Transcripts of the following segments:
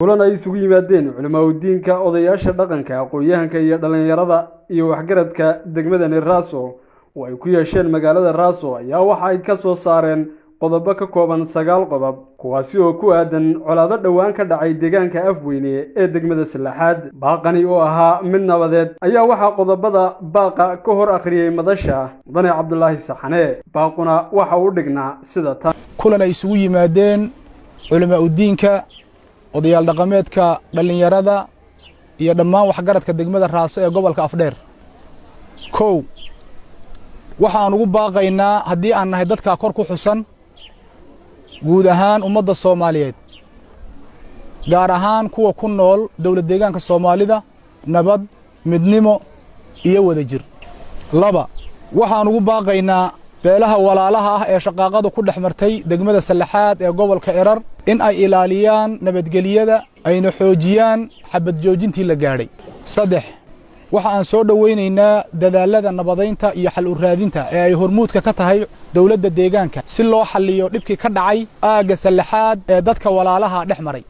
kulan ay isugu yimaadeen culimada odayaasha dhaqanka aqoonyahanka iyo dhalinyarada iyo waxgaradka degmada Raaso oo ay ku yeesheen magaalada Raaso ayaa waxa ay ka soo saareen qodobo ka kooban 9 qodob kuwaasi oo ku aadan colaado dhawaan ka dhacay deegaanka Afweyne ee degmada Salaxaad baaqani oo ahaa mid nabadeed ayaa waxa qodobada baaqa ka hor akhriyay madasha Mudane Cabdullaahi Saxane baaquna waxa uu dhignaa sida tan kulan ay isugu yimaadeen culimada odayaal dhaqameedka dhalinyarada iyo dhammaan waxgaradka degmada Raaso ee gobolka Afdheer waxaan ugu baaqaynaa haddii aan nahay dadka kor ku xusan guud ahaan ummadda Soomaaliyeed gaar ahaan kuwa ku nool dawlad deegaanka Soomaalida nabad midnimo iyo wadajir waxaan ugu baaqaynaa beelaha walaalaha ah ee shaqaaqadu ku dhaxmartay degmada Salaxaad ee gobolka Erar in ay ilaaliyaan nabadgeliyada ayna xoojiyaan xabad joojintii la gaaray waxa aan soo dhaweynaynaa dadaalada nabadeynta iyo xal u raadinta ee ay hormuudka ka tahay dawladda deegaanka si loo xalliyo dhibkii ka dhacay aaga Salaxaad ee dadka walaalaha dhexmaray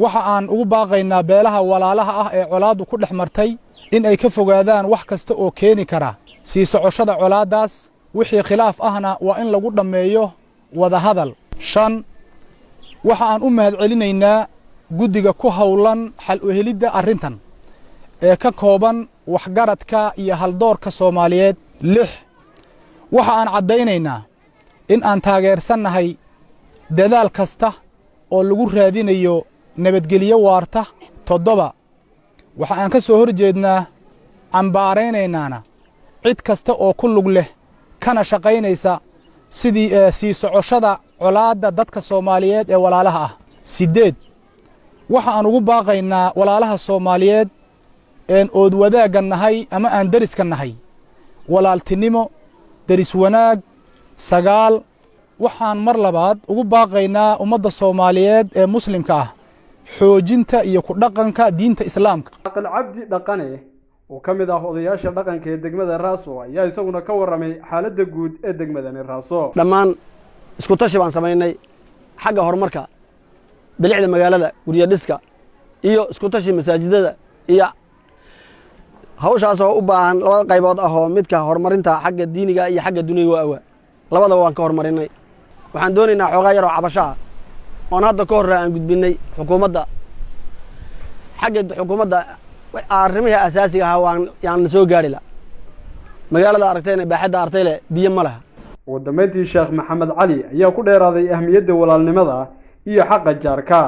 waxa aan ugu baaqaynaa beelaha walaalaha ah ee colaadu ku dhaxmartay in ay ka fogaadaan wax kasta oo keeni kara sii socoshada colaadaas wixii khilaaf ahna waa in lagu dhameeyo wada hadal waxa aan u mahadcelinaynaa guddiga ku hawlan xal u helidda arrintan ee ka kooban waxgaradka iyo haldoorka Soomaaliyeed waxa aan cadeynaynaa in aan taageersanahay dadaal kasta oo lagu raadinayo nabadgelyo waarta waxa aan ka soo horjeednaa ambaareynaynaana cid kasta oo ku lug leh kana shaqaynaysa sidii sii socoshada colaada dadka Soomaaliyeed ee walaalaha ah waxa aan ugu baaqaynaa walaalaha Soomaaliyeed een ood wadaaga nahay ama aan dariska nahay walaaltinimo daris wanaag waxaan mar labaad ugu baaqaynaa ummadda Soomaaliyeed ee muslimka ah xoojinta iyo ku dhaqanka diinta islaamka Cabdi Dhaqane oo kamid ah odayaasha dhaqanka ee degmada Raaso ayaa isaguna ka waramay xaaladda guud ee degmada Raaso dhammaan isku tashi baan sameynay xagga horumarka bilicda magaalada guriga dhiska iyo isku tashi masaajidada iyo hawshaas oo u baahan laba qaybood ah oo midka horumarinta xagga diiniga iyo xagga duniyada labadaba waan ka horumarinay waxaan doonaynaa xogaa yar oo cabasho ah oo hadda ka hor aan gudbinay xukuumadda xagga xukuumadda arrimaha asaasiga ah waan soo gaari la magaalada aragtayna baaxadda artayla biyo ma laha wadamayntii Sheekh Maxamed Cali ayaa ku dheeraaday ahmiyadda walaalnimada iyo xaqqa jaarka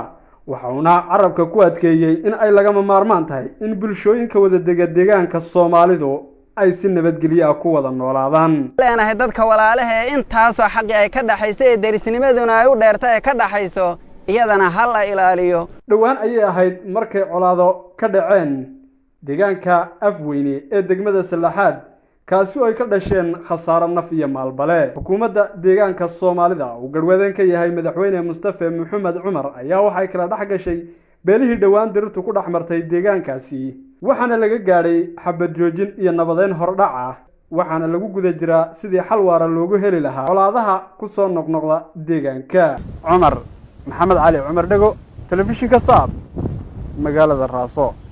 waxaana carabka ku adkeeyay in ay lagama maarmaan tahay in bulshooyinka wada deegaanka Soomaalidu ay si nabadgelyo ku wada noolaadaan leenahay dadka walaalaha intaas oo xaqi ay ka dhaxaysay derisnimaduna ay u dheertay ka dhaxayso iyadana hal la ilaaliyo dhawaan ayay ahayd markay colaado ka dhaceen deegaanka Afweyne ee degmada Salaxaad kaasi oo ay ka dhasheen khasaaro naf iyo maalbale xukuumadda deegaanka Soomaalida oo garwadeen ka yahay madaxweyne Mustafa Maxamed Cumar ayaa waxay kala dhax gashay beelihii dhawaan dirtu ku dhaxmartay deegaankaasi waxaana laga gaaray xabad joojin iyo nabadeyn hordhac ah waxaana lagu guda jiraa sidii xal waara loogu heli lahaa colaadaha ku soo noqnoqda deegaanka Cumar Maxamed Cali Cumar Dhago telefishinka Saab magaalada Raaso